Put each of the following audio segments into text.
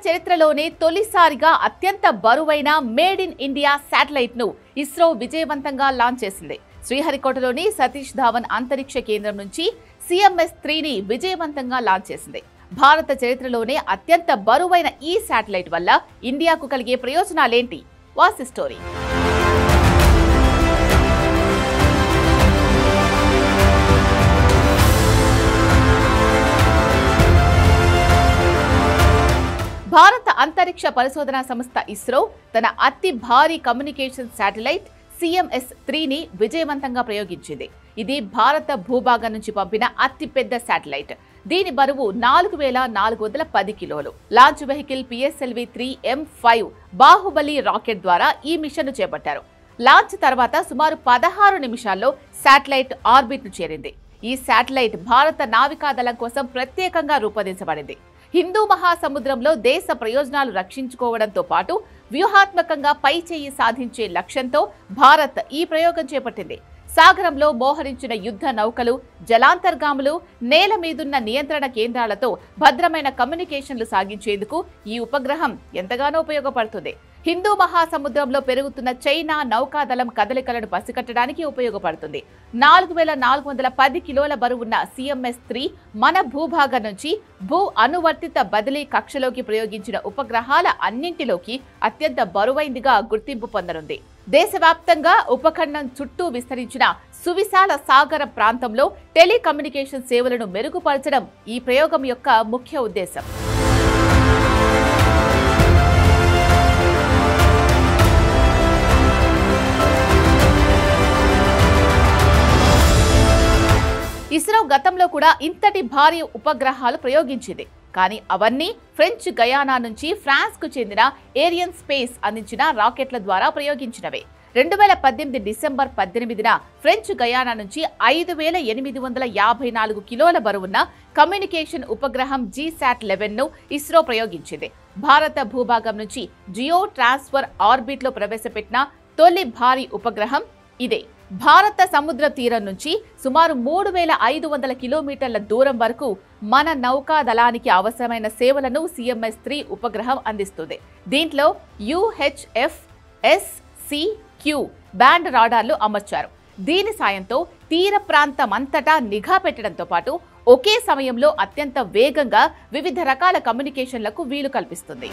చరిత్రలోనే తొలిసారిగా అత్యంత బరువైన మేడ్ ఇన్ ఇండియా శాటిలైట్ ను ఇస్రో విజయవంతంగా లాంచ్ చేసింది. శ్రీహరికోటలోని సతీష్ ధావన్ అంతరిక్ష కేంద్రం నుంచి CMS-3ని విజయవంతంగా లాంచ్ చేసింది. భారత చరిత్రలోనే అత్యంత బరువైన ఈ శాటిలైట్ వల్ల ఇండియాకు కలిగే ప్రయోజనాలేంటి? వాసి స్టోరీ. భారత అంతరిక్ష పరిశోధనా సంస్థ ఇస్రో తన అతి భారీ కమ్యూనికేషన్ శాటిలైట్ CMS-3ని విజయవంతంగా ప్రయోగించింది. ఇది భారత భూభాగం నుంచి పంపిన అతిపెద్ద శాటిలైట్. దీని బరువు 4410 కిలోలు. Launch vehicle PSLV-3 M5 Baahubali rocket ద్వారా ఈ మిషన్ను చేపట్టారు. లాంచ్ తర్వాత సుమారు 16 నిమిషాల్లో శాటిలైట్ ఆర్బిట్ ను చేరింది. ఈ శాటిలైట్ భారత నావికాదళం కోసం ప్రత్యేకంగా రూపొందించబడింది. హిందూ మహాసముద్రంలో దేశ ప్రయోజనాలు రక్షించుకోవడంతో పాటు వ్యూహాత్మకంగా పైచేయి సాధించే లక్ష్యంతో భారత్ ఈ ప్రయోగం చేపట్టింది. సాగరంలో మోహరించిన యుద్ధ నౌకలు, జలాంతర్గాములు, నేల మీదున్న నియంత్రణ కేంద్రాలతో భద్రమైన కమ్యూనికేషన్లు సాగించేందుకు ఈ ఉపగ్రహం ఎంతగానో ఉపయోగపడుతుంది. హిందూ మహాసముద్రంలో పెరుగుతున్న చైనా నౌకాదళం కదలికలను పసిగట్టడానికి ఉపయోగపడుతుంది. 4410 కిలోల బరువున్న CMS-3 మన భూభాగం నుంచి భూ అనువర్తిత బదిలీ కక్షలోకి ప్రయోగించిన ఉపగ్రహాల అన్నింటిలోకి అత్యంత బరువైందిగా గుర్తింపు పొందనుంది. దేశవ్యాప్తంగా ఉపఖండం చుట్టూ విస్తరించిన సువిశాల సాగర ప్రాంతంలో టెలికమ్యూనికేషన్ సేవలను మెరుగుపరచడం ఈ ప్రయోగం యొక్క ముఖ్య ఉద్దేశం. ఇస్రో గతంలో కూడా ఇంతటి భారీ ఉపగ్రహాలు ప్రయోగించింది. కానీ అవన్నీ ఫ్రెంచ్ గయానా నుంచి ఫ్రాన్స్కు చెందిన ఏరియన్ స్పేస్ అందించిన రాకెట్ల ద్వారా ప్రయోగించినవే. 2018 డిసెంబర్ 18న ఫ్రెంచ్ గయానా నుంచి 5854 కిలోల బరువున్న కమ్యూనికేషన్ ఉపగ్రహం GSAT-11ను ఇస్రో ప్రయోగించింది. భారత భూభాగం నుంచి జియో ట్రాన్స్ఫర్ ఆర్బిట్ లో ప్రవేశపెట్టిన తొలి భారీ ఉపగ్రహం ఇదే. భారత సముద్ర తీరం నుంచి సుమారు 3500 కిలోమీటర్ల దూరం వరకు మన నౌకాదళానికి అవసరమైన సేవలను CMS-3 ఉపగ్రహం అందిస్తుంది. దీంట్లో UHF, SCQ బ్యాండ్ రాడార్లు అమర్చారు. దీని సాయంతో తీర ప్రాంతమంతటా నిఘా పెట్టడంతో పాటు ఒకే సమయంలో అత్యంత వేగంగా వివిధ రకాల కమ్యూనికేషన్లకు వీలు కల్పిస్తుంది.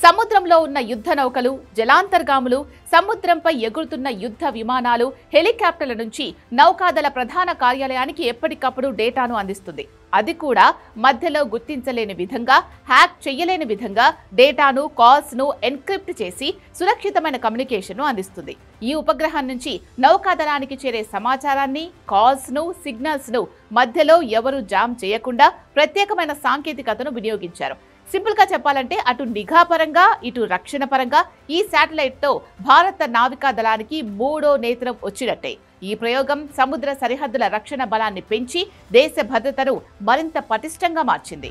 సముద్రంలో ఉన్న యుద్ధ నౌకలు, జలాంతర్గాములు, సముద్రంపై ఎగురుతున్న యుద్ధ విమానాలు, హెలికాప్టర్ల నుంచి నౌకాదళ ప్రధాన కార్యాలయానికి ఎప్పటికప్పుడు డేటాను అందిస్తుంది. అది కూడా మధ్యలో గుర్తించలేని విధంగా, హ్యాక్ చేయలేని విధంగా డేటాను, కాల్స్ ను ఎన్క్రిప్ట్ చేసి సురక్షితమైన కమ్యూనికేషన్ ను అందిస్తుంది. ఈ ఉపగ్రహం నుంచి నౌకాదళానికి చేరే సమాచారాన్ని, కాల్స్ ను, సిగ్నల్స్ ను మధ్యలో ఎవరు జామ్ చేయకుండా ప్రత్యేకమైన సాంకేతికతను వినియోగించారు. సింపుల్ గా చెప్పాలంటే అటు నిఘా పరంగా, ఇటు రక్షణ పరంగా ఈ శాటిలైట్ తో భారత నావికా దళానికి మూడో నేత్రం వచ్చినట్టే. ఈ ప్రయోగం సముద్ర సరిహద్దుల రక్షణ బలాన్ని పెంచి దేశ భద్రతను మరింత పటిష్టంగా మార్చింది.